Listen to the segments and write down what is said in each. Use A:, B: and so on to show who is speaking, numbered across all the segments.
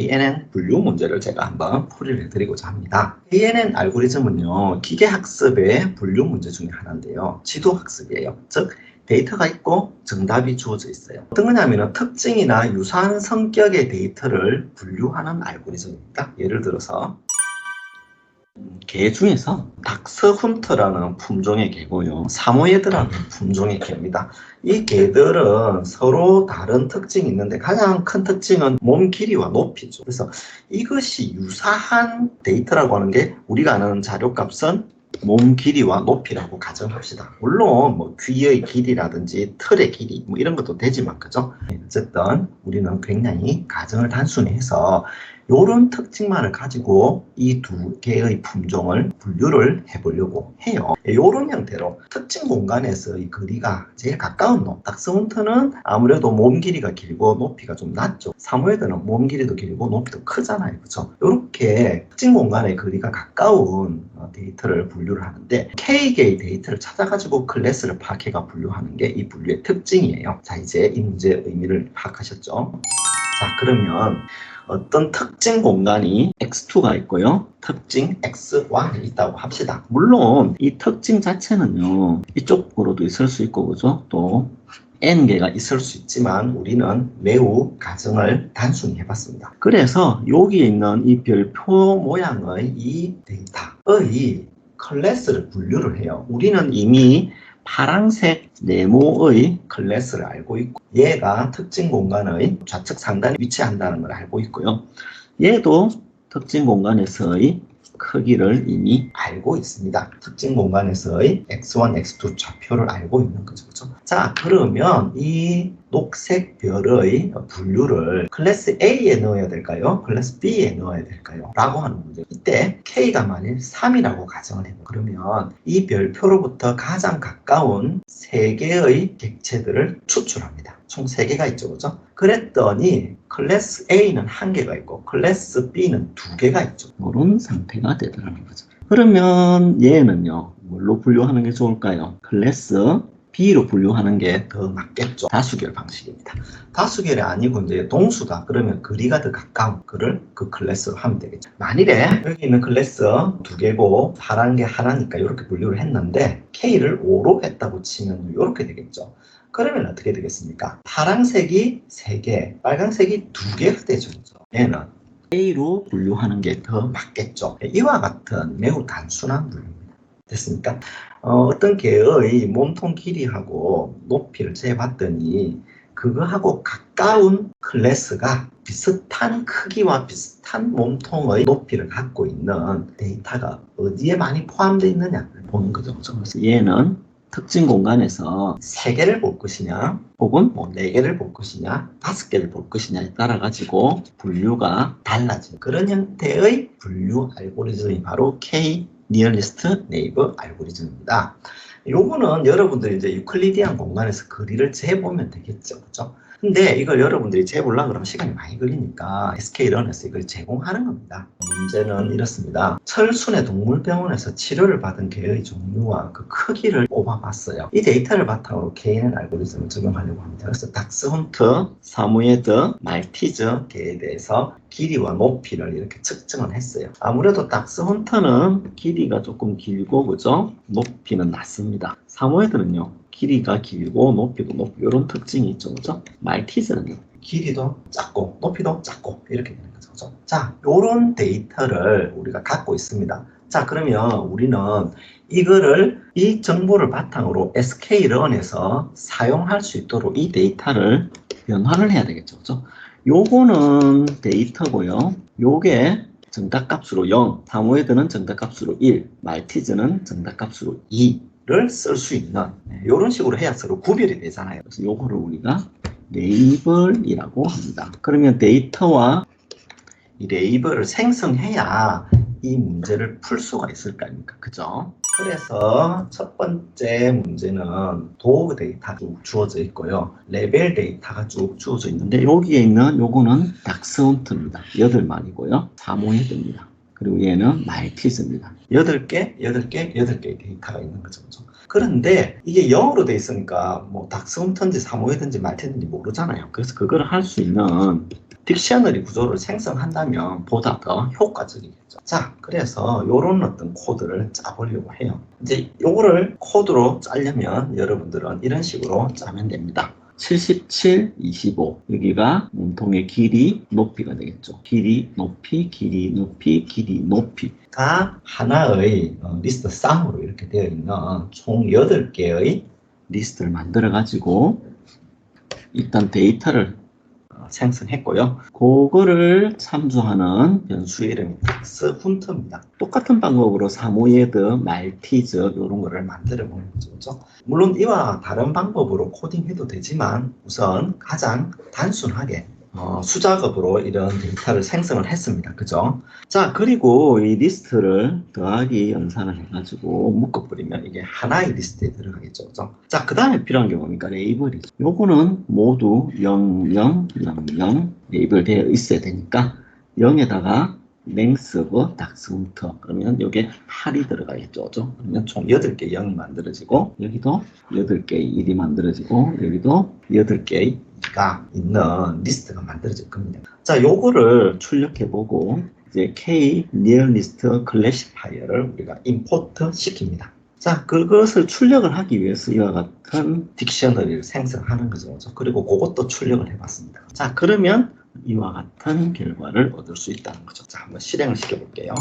A: KNN 분류 문제를 제가 한번 풀이를 해드리고자 합니다. KNN 알고리즘은요, 기계학습의 분류 문제 중에 하나인데요. 지도학습이에요. 즉 데이터가 있고 정답이 주어져 있어요. 어떤 거냐면 특징이나 유사한 성격의 데이터를 분류하는 알고리즘입니다. 예를 들어서 개 중에서 닥스훈트라는 품종의 개고요, 사모예드라는 품종의 개입니다. 이 개들은 서로 다른 특징이 있는데 가장 큰 특징은 몸 길이와 높이죠. 그래서 이것이 유사한 데이터라고 하는 게 우리가 아는 자료값은 몸 길이와 높이라고 가정합시다. 물론 뭐 귀의 길이라든지 털의 길이 뭐 이런 것도 되지만, 그죠? 어쨌든 우리는 굉장히 가정을 단순히 해서 이런 특징만을 가지고 이 두 개의 품종을 분류를 해보려고 해요. 이런 형태로 특징 공간에서 이 거리가 제일 가까운 놈, 닥스훈트는 아무래도 몸 길이가 길고 높이가 좀 낮죠. 사모예드는 몸 길이도 길고 높이도 크잖아요, 그렇죠? 이렇게 특징 공간의 거리가 가까운 데이터를 분류를 하는데, K개의 데이터를 찾아가지고 클래스를 파악해가 분류하는 게 이 분류의 특징이에요. 자, 이제 이 문제의 의미를 파악하셨죠? 자, 그러면 어떤 특징 공간이 x2가 있고요, 특징 x1이 있다고 합시다. 물론 이 특징 자체는요, 이쪽으로도 있을 수 있고, 그죠? 또 n개가 있을 수 있지만 우리는 매우 가정을 단순히 해봤습니다. 그래서 여기에 있는 이 별표 모양의 이 데이터의 클래스를 분류를 해요. 우리는 이미 파란색 네모의 클래스를 알고 있고, 얘가 특징 공간의 좌측 상단에 위치한다는 걸 알고 있고요. 얘도 특징 공간에서의 크기를 이미 알고 있습니다. 특징 공간에서의 x1, x2 좌표를 알고 있는 거죠. 그렇죠? 자, 그러면 이 녹색 별의 분류를 클래스 A에 넣어야 될까요? 클래스 B에 넣어야 될까요? 라고 하는 문제. 이때 K가 만일 3이라고 가정을 해요. 그러면 이 별표로부터 가장 가까운 3개의 객체들을 추출합니다. 총 3개가 있죠, 그죠? 그랬더니 클래스 A는 1개가 있고 클래스 B는 2개가 있죠. 이런 상태가 되더라는 거죠. 그러면 얘는요, 뭘로 분류하는 게 좋을까요? 클래스 B로 분류하는 게 더 맞겠죠. 다수결 방식입니다. 다수결이 아니고 이제 동수다 그러면 거리가 더 가까운 거를 그 클래스로 하면 되겠죠. 만일에 여기 있는 클래스 2개고 파란 게 하나니까 이렇게 분류를 했는데 K를 5로 했다고 치면 이렇게 되겠죠. 그러면 어떻게 되겠습니까? 파란색이 3개, 빨간색이 2개가 되죠. 얘는 A로 분류하는 게 더 맞겠죠. 이와 같은 매우 단순한 분류입니다. 됐습니까? 어떤 개의 몸통 길이하고 높이를 재봤더니 그거하고 가까운 클래스가 비슷한 크기와 비슷한 몸통의 높이를 갖고 있는 데이터가 어디에 많이 포함되어 있느냐를 보는 거죠. 그래서 얘는 특징 공간에서 3개를 볼 것이냐 혹은 4개를 볼 것이냐 5개를 볼 것이냐에 따라 가지고 분류가 달라지는 그런 형태의 분류 알고리즘이 바로 K-니어리스트 네이버 알고리즘입니다. 요거는 여러분들이 이제 유클리디안 공간에서 거리를 재보면 되겠죠, 그죠? 근데 이걸 여러분들이 재보려고 그러면 시간이 많이 걸리니까 SK런에서 이걸 제공하는 겁니다. 문제는 이렇습니다. 철순의 동물병원에서 치료를 받은 개의 종류와 그 크기를 뽑아봤어요. 이 데이터를 바탕으로 KNN 알고리즘을 적용하려고 합니다. 그래서 닥스훈트, 사모예드, 말티즈 개에 대해서 길이와 높이를 이렇게 측정을 했어요. 아무래도 닥스훈트는 길이가 조금 길고, 그죠? 높이는 낮습니다. 사모예드는요, 길이가 길고 높이도 높고 이런 특징이 있죠, 그죠? 말티즈는요, 길이도 작고 높이도 작고 이렇게 되는 거죠, 그죠? 자, 이런 데이터를 우리가 갖고 있습니다. 자, 그러면 우리는 이거를 이 정보를 바탕으로 sklearn에서 사용할 수 있도록 이 데이터를 변화를 해야 되겠죠, 그죠? 요거는 데이터고요. 요게 정답값으로 0, 사모예드는 정답값으로 1, 말티즈는 정답값으로 2를 쓸 수 있는 이런 식으로 해야 서로 구별이 되잖아요. 그래서 요거를 우리가 레이블이라고 합니다. 그러면 데이터와 이 레이블을 생성해야 이 문제를 풀 수가 있을 거 아닙니까? 그죠? 그래서 첫 번째 문제는 도구 데이터가 쭉 주어져 있고요. 레벨 데이터가 쭉 주어져 있는데 여기에 있는 요거는 닥스훈트입니다. 8마리고요. 사모예드입니다. 그리고 얘는 말티즈입니다. 8개, 8개, 8개의 데이터가 있는 거죠. 그죠? 그런데 이게 0으로 돼 있으니까 뭐 닥스훈트인지 사모예드인지 말티즈인지 모르잖아요. 그래서 그걸 할 수 있는 딕셔너리 구조를 생성한다면 보다 더 효과적이겠죠. 자, 그래서 이런 어떤 코드를 짜보려고 해요. 이제 요거를 코드로 짜려면 여러분들은 이런 식으로 짜면 됩니다. 77, 25 여기가 몸통의 길이, 높이가 되겠죠. 길이, 높이, 길이, 높이, 길이, 높이가 하나의 리스트 쌍으로 이렇게 되어 있는 총 8개의 리스트를 만들어 가지고 일단 데이터를 생성했고요. 그거를 참조하는 변수의 이름이 닥스훈트입니다. 똑같은 방법으로 사모예드, 말티즈 이런 거를 만들어 보는 거죠. 그렇죠? 물론 이와 다른 방법으로 코딩해도 되지만 우선 가장 단순하게 수작업으로 이런 데이터를 생성을 했습니다. 그죠? 자, 그리고 이 리스트를 더하기 연산을 해가지고 묶어버리면 이게 하나의 리스트에 들어가겠죠. 그죠? 자, 그 다음에 필요한 게 뭡니까? 레이블이죠. 요거는 모두 0, 0, 0, 0 레이블 되어 있어야 되니까 0에다가 랭스고 닥스훈터 그러면 여기에 8이 들어가겠죠. 그죠? 그러면 총 8개의 0이 만들어지고 여기도 8개의 1이 만들어지고 여기도 8개의 가 있는 리스트가 만들어질 겁니다. 자, 요거를 출력해보고 이제 K nearest classifier를 우리가 임포트 시킵니다. 자, 그것을 출력을 하기 위해서 이와 같은 딕셔너리를 생성하는 거죠. 그리고 그것도 출력을 해봤습니다. 자, 그러면 이와 같은 결과를 얻을 수 있다는 거죠. 자, 한번 실행을 시켜볼게요.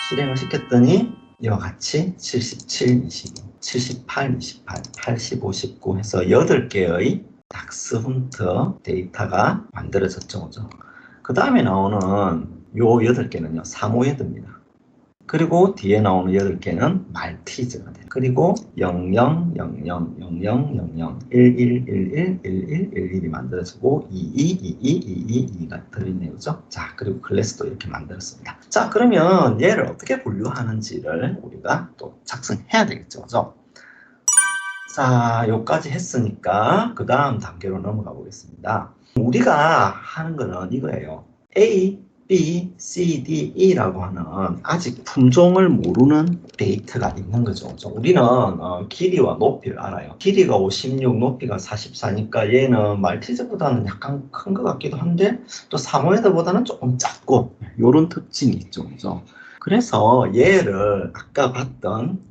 A: 실행을 시켰더니 이와 같이 77, 22, 78, 28, 85, 19 해서 8개의 닥스훈트 데이터가 만들어졌죠. 그 다음에 나오는 요 8개는요, 사모예드입니다. 그리고 뒤에 나오는 8개는 말티즈가 돼요. 그리고 00, 00, 00, 00, 11, 11, 11, 11이 만들어지고 22, 22, 22가 들어있네요. 그죠? 자, 그리고 클래스도 이렇게 만들었습니다. 자, 그러면 얘를 어떻게 분류하는지를 우리가 또 작성해야 되겠죠. 그죠? 자, 여기까지 했으니까 그 다음 단계로 넘어가 보겠습니다. 우리가 하는 거는 이거예요. A, B, C, D, E라고 하는 아직 품종을 모르는 데이터가 있는 거죠. 우리는 길이와 높이를 알아요. 길이가 56, 높이가 44니까 얘는 말티즈보다는 약간 큰 것 같기도 한데 또 사모예드보다는 조금 작고 이런 특징이 있죠. 그죠? 그래서 얘를 아까 봤던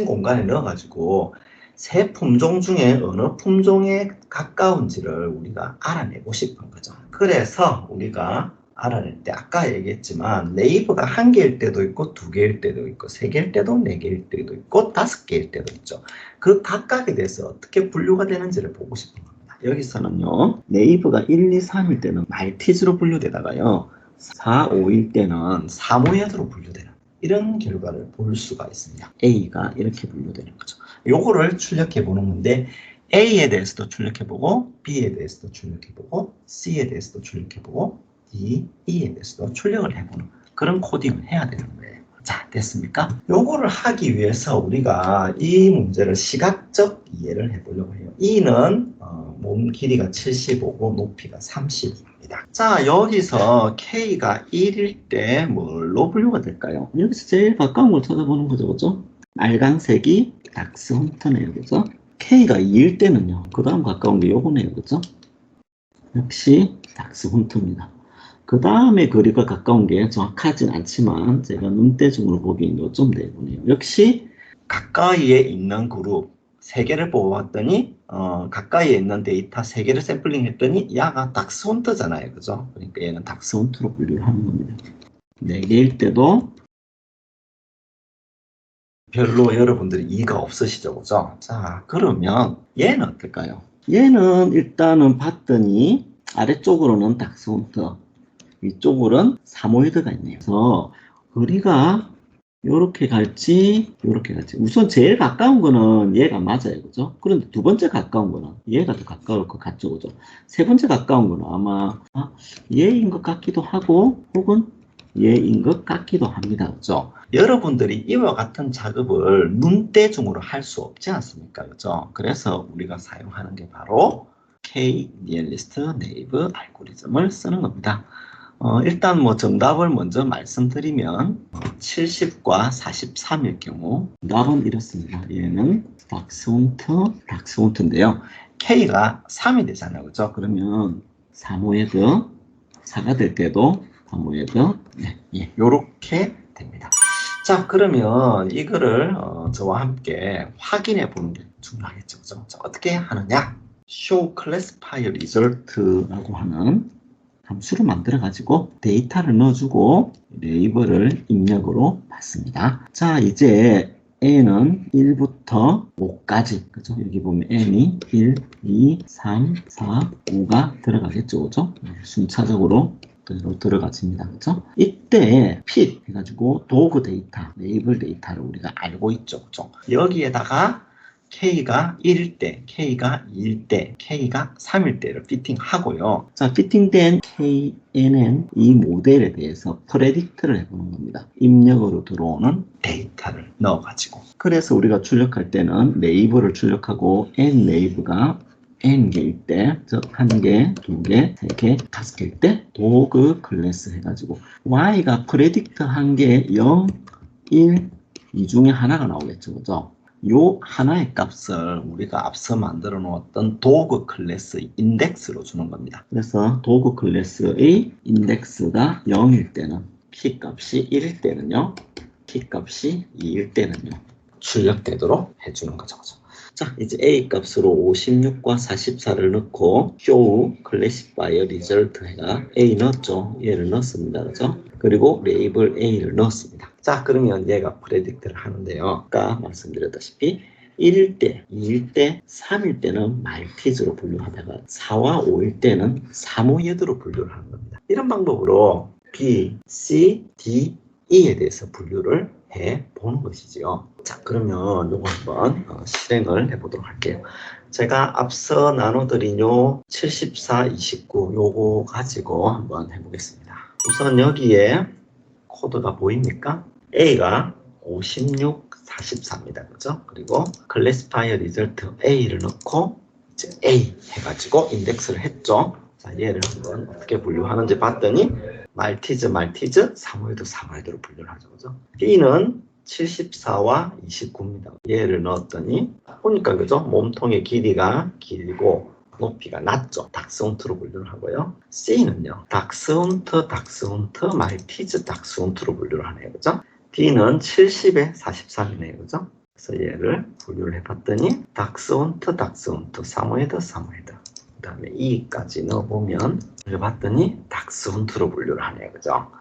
A: 공간에 넣어가지고 세 품종 중에 어느 품종에 가까운지를 우리가 알아내고 싶은 거죠. 그래서 우리가 알아낼 때 아까 얘기했지만 네이버가 1개일 때도 있고 2개일 때도 있고 3개일 때도 4개일 때도 있고 5개일 때도 있죠. 그 각각에 대해서 어떻게 분류가 되는지를 보고 싶은 겁니다. 여기서는요, 네이버가 1, 2, 3일 때는 말티즈로 분류되다가요 4, 5일 때는 사모예드로 분류되는 이런 결과를 볼 수가 있습니다. A가 이렇게 분류되는 거죠. 요거를 출력해 보는 건데 A에 대해서도 출력해 보고 B에 대해서도 출력해 보고 C에 대해서도 출력해 보고 D, E에 대해서도 출력을 해보는 그런 코딩을 해야 되는 거예요. 자, 됐습니까? 요거를 하기 위해서 우리가 이 문제를 시각적 이해를 해보려고 해요. E는 몸 길이가 75고 높이가 35입니다. 자, 여기서 K가 1일 때 뭘로 분류가 될까요? 여기서 제일 가까운 걸 찾아보는 거죠. 그죠? 알강색이 닥스훈트네요. 그죠? K가 2일 때는요. 그 다음 가까운 게 요거네요. 그죠? 역시 닥스훈트입니다. 그 다음에 거리가 가까운 게 정확하진 않지만 제가 눈대중으로 보기엔 요쯤 되거든요. 역시 가까이에 있는 그룹 3개를 뽑아봤더니 가까이에 있는 데이터 3개를 샘플링 했더니 야가 닥스훈트잖아요. 그죠? 그러니까 얘는 닥스훈트로 분류를 하는 겁니다. 4개일 때도 별로 여러분들이 이해가 없으시죠? 그죠? 자, 그러면 얘는 어떨까요? 얘는 일단은 봤더니 아래쪽으로는 닥스훈트 위쪽으로는 사모예드가 있네요. 그래서 거리가 요렇게 갈지 요렇게 갈지 우선 제일 가까운 거는 얘가 맞아요. 그죠? 그런데 두 번째 가까운 거는 얘가 더 가까울 것 같죠. 그죠? 세 번째 가까운 거는 아마 얘인 것 같기도 하고 혹은 얘인 것 같기도 합니다. 그죠? 여러분들이 이와 같은 작업을 눈대중으로 할 수 없지 않습니까? 그죠? 그래서 우리가 사용하는 게 바로 K-nearest neighbor 알고리즘을 쓰는 겁니다. 일단 뭐 정답을 먼저 말씀드리면 70과 43일 경우 정답은 이렇습니다. 얘는 닥스훈트인데요. K가 3이 되잖아요. 그죠? 그러면 사모예드 4가 될 때도 사모예드 네, 예, 요렇게 됩니다. 자, 그러면 이거를 저와 함께 확인해 보는 게 중요하겠죠. 그죠? 자, 어떻게 하느냐? show classify result라고 하는 함수를 만들어 가지고 데이터를 넣어주고 레이블을 입력으로 받습니다. 자, 이제 A는 1부터 5까지, 그죠? 여기 보면 N이 1, 2, 3, 4, 5가 들어가겠죠, 그죠? 순차적으로 들어가집니다, 그죠? 이때 fit 해가지고 도구 데이터, 레이블 데이터를 우리가 알고 있죠, 그죠? 여기에다가 K가 1일 때, K가 2일 때, K가 3일 때를 피팅하고요. 자, 피팅된 KNN 이 모델에 대해서 프레딕트를 해보는 겁니다. 입력으로 들어오는 데이터를 넣어가지고. 그래서 우리가 출력할 때는 네이버를 출력하고 N 네이버가 N개일 때, 즉, 1개, 2개, 3개, 5개일 때, 도그 클래스 해가지고, Y가 프레딕트 한 개, 0, 1, 이 중에 하나가 나오겠죠, 그죠? 요 하나의 값을 우리가 앞서 만들어 놓았던 도구 클래스 인덱스로 주는 겁니다. 그래서 도구 클래스의 인덱스가 0일 때는 키 값이 1일 때는요, 키 값이 2일 때는요, 출력되도록 해주는 거죠. 자, 이제 A 값으로 56과 44를 넣고 show classify result 해가 A 넣었죠. 얘를 넣었습니다. 그죠? 그리고 레이블 A를 넣었습니다. 자, 그러면 얘가 프레딕트를 하는데요. 아까 말씀드렸다시피 1일 때, 2일 때, 3일 때는 말티즈로 분류하다가 4와 5일 때는 사모예드로 분류를 하는 겁니다. 이런 방법으로 B, C, D, E에 대해서 분류를 해 보는 것이지요. 자, 그러면 요거 한번 실행을 해 보도록 할게요. 제가 앞서 나눠드린 요 74, 29 요거 가지고 한번 해보겠습니다. 우선 여기에 코드가 보입니까? A가 56, 44입니다. 그죠? 그리고 classify result A를 넣고 이제 A 해가지고 인덱스를 했죠. 자, 얘를 한번 어떻게 분류하는지 봤더니 말티즈, 사모예드로 분류를 하죠. 그죠? B는 74와 29입니다. 얘를 넣었더니 보니까 그죠? 몸통의 길이가 길고 높이가 낮죠. 닥스훈트로 분류를 하고요. C는요. 닥스훈트, 말티즈, 닥스훈트로 분류를 하네요. 그죠? D는 70에 43이네요. 그죠? 그래서 얘를 분류를 해봤더니 닥스훈트, 사모예드. 그 다음에 E까지 넣어보면 봤더니 닥스훈트로 분류를 하네요. 그죠?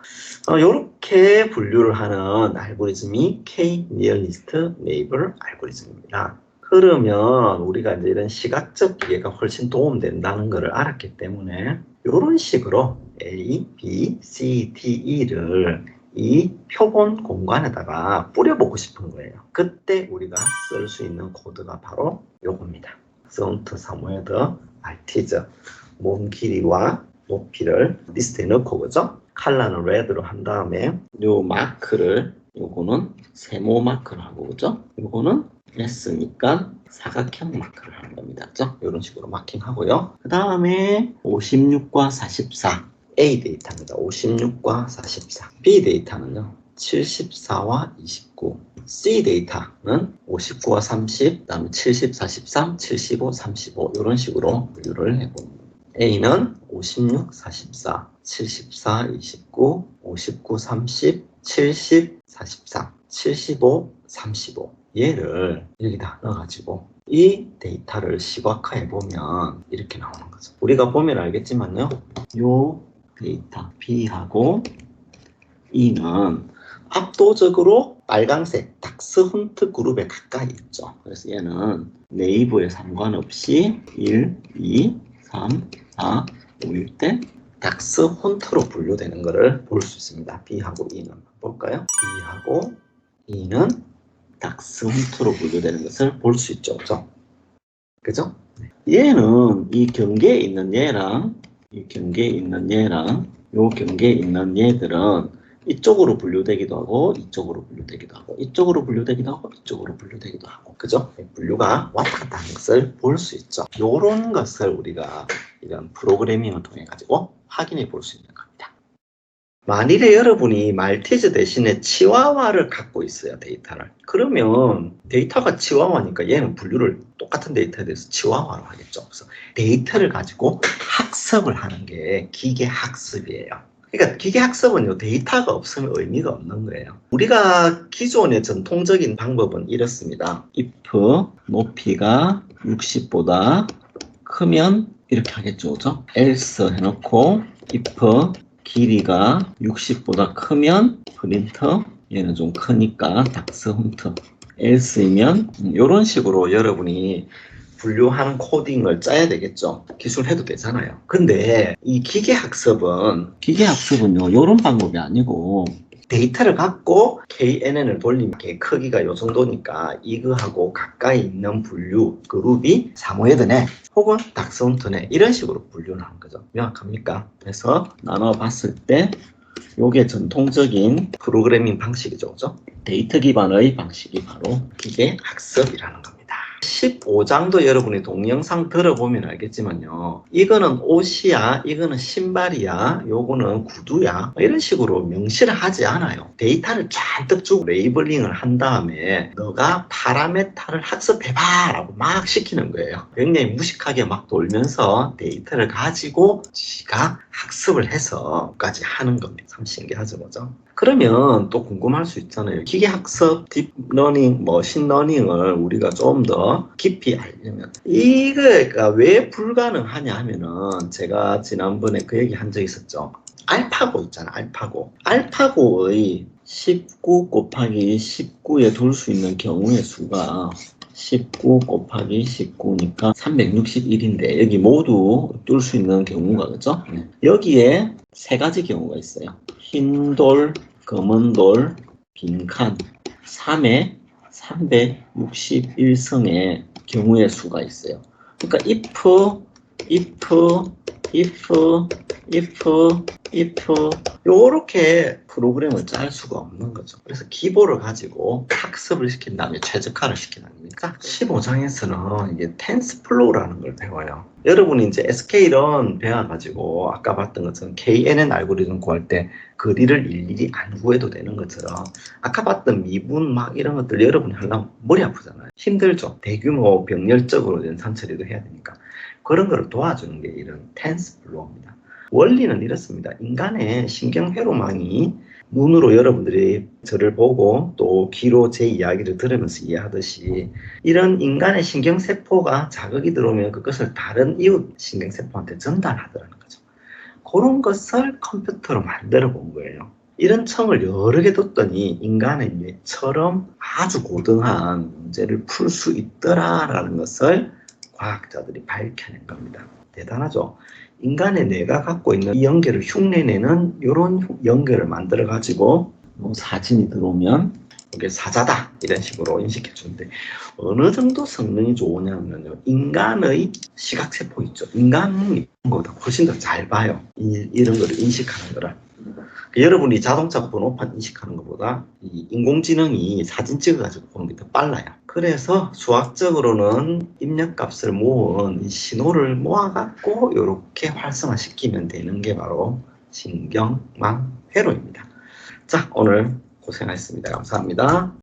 A: 이렇게 분류를 하는 알고리즘이 K-nearest neighbor 알고리즘입니다. 그러면 우리가 이제 이런 시각적 이해가 훨씬 도움된다는 것을 알았기 때문에 이런 식으로 A, B, C, D, E를 이 표본 공간에다가 뿌려보고 싶은 거예요. 그때 우리가 쓸 수 있는 코드가 바로 요겁니다. 닥스훈트, 사모예드, 말티즈, 몸 길이와 높이를 리스트에 넣고, 그죠? 컬러는 레드로 한 다음에 요 마크를, 요거는 세모 마크를 하고, 그죠? 요거는 S니까 사각형 마크를 하는 겁니다. 그죠? 이런 식으로 마킹하고요. 그 다음에 56과 44 A 데이터입니다. 56과 44 B 데이터는요 74와 29 C 데이터는 59와 30, 그 다음에 70, 43, 75, 35 이런 식으로 분류를 해봅니다. A는 56, 44, 74, 29, 59, 30, 70, 43, 75, 35 얘를 여기다 넣어가지고 이 데이터를 시각화해 보면 이렇게 나오는 거죠. 우리가 보면 알겠지만요. 요 데이터 B하고 E는 압도적으로 빨간색 닥스훈트 그룹에 가까이 있죠. 그래서 얘는 네이버에 상관없이 1, 2, 3, 4, 5일 때 닥스훈트로 분류되는 것을 볼 수 있습니다. B하고 E는 볼까요? B하고 E는 닥스훈트로 분류되는 것을 볼 수 있죠. 그죠? 얘는 이 경계에 있는 얘랑 이 경계에 있는 얘랑 요 경계에 있는 얘들은 이쪽으로 분류되기도 하고 이쪽으로 분류되기도 하고 이쪽으로 분류되기도 하고 이쪽으로 분류되기도 하고 그죠? 분류가 왔다 갔다 하는 것을 볼 수 있죠. 요런 것을 우리가 이런 프로그래밍을 통해 가지고 확인해 볼 수 있는 겁니다. 만일에 여러분이 말티즈 대신에 치와와를 갖고 있어요, 데이터를. 그러면 데이터가 치와와니까 얘는 분류를 똑같은 데이터에 대해서 치와와로 하겠죠. 그래서 데이터를 가지고 학습을 하는 게 기계학습이에요. 그러니까 기계학습은요, 데이터가 없으면 의미가 없는 거예요. 우리가 기존의 전통적인 방법은 이렇습니다. if 높이가 60보다 크면 이렇게 하겠죠, 그죠? else 해놓고 if 길이가 60보다 크면 프린터, 얘는 좀 크니까 닥스 훈트, else이면 이런 식으로 여러분이 분류하는 코딩을 짜야 되겠죠. 기술해도 되잖아요. 근데 이 기계학습은요, 이런 방법이 아니고 데이터를 갖고 KNN을 돌리면 크기가 요 정도니까 이거하고 가까이 있는 분류 그룹이 사모예드네 혹은 닥스훈트네 이런 식으로 분류를 하는 거죠. 명확합니까? 그래서 나눠봤을 때 요게 전통적인 프로그래밍 방식이죠. 그죠? 데이터 기반의 방식이 바로 기계학습이라는 겁니다. 15장도 여러분이 동영상 들어보면 알겠지만요. 이거는 옷이야, 이거는 신발이야, 요거는 구두야 이런 식으로 명시를 하지 않아요. 데이터를 잔뜩 주고 레이블링을 한 다음에 너가 파라메타를 학습해봐 라고 막 시키는 거예요. 굉장히 무식하게 막 돌면서 데이터를 가지고 지가 학습을 해서까지 하는 겁니다. 참 신기하죠, 뭐죠? 그러면 또 궁금할 수 있잖아요. 기계학습, 딥러닝, 머신러닝을 우리가 좀 더 깊이 알려면 이거가 왜 불가능하냐 하면은 제가 지난번에 그 얘기 한 적 있었죠. 알파고 있잖아, 알파고. 알파고의 19 곱하기 19에 둘 수 있는 경우의 수가 19 곱하기 19니까 361인데 여기 모두 뚫을 수 있는 경우가 그죠? 여기에 세 가지 경우가 있어요. 흰 돌, 검은 돌, 빈칸 3에 361성의 경우의 수가 있어요. 그러니까 if 요렇게 프로그램을 짤 수가 없는 거죠. 그래서 기보를 가지고 학습을 시킨 다음에 최적화를 시킨 겁니다. 15장에서는 이게 텐스플로우라는 걸 배워요. 여러분이 이제 SK런 배워가지고 아까 봤던 것처럼 KNN 알고리즘 구할 때 거리를 일일이 안 구해도 되는 것처럼 아까 봤던 미분 막 이런 것들 여러분이 하려면 머리 아프잖아요. 힘들죠. 대규모 병렬적으로 연산 처리도 해야 되니까. 그런 거를 도와주는 게 이런 텐스플로우입니다. 원리는 이렇습니다. 인간의 신경회로망이 눈으로 여러분들이 저를 보고 또 귀로 제 이야기를 들으면서 이해하듯이 이런 인간의 신경세포가 자극이 들어오면 그것을 다른 이웃 신경세포한테 전달하더라는 거죠. 그런 것을 컴퓨터로 만들어 본 거예요. 이런 청을 여러 개 뒀더니 인간의 뇌처럼 아주 고등한 문제를 풀 수 있더라라는 것을 과학자들이 밝혀낸 겁니다. 대단하죠? 인간의 뇌가 갖고 있는 이 연결을 흉내내는 이런 연결을 만들어 가지고 사진이 들어오면 이게 사자다 이런 식으로 인식해 주는데 어느 정도 성능이 좋으냐면요, 인간의 시각세포 있죠. 인간이 것보다 훨씬 더 잘 봐요. 이런 거를 인식하는 거를. 여러분이 자동차 번호판 인식하는 것보다 이 인공지능이 사진 찍어가지고 보는 게 더 빨라요. 그래서 수학적으로는 입력값을 모은 신호를 모아갖고 이렇게 활성화시키면 되는 게 바로 신경망 회로입니다. 자, 오늘 고생하셨습니다. 감사합니다.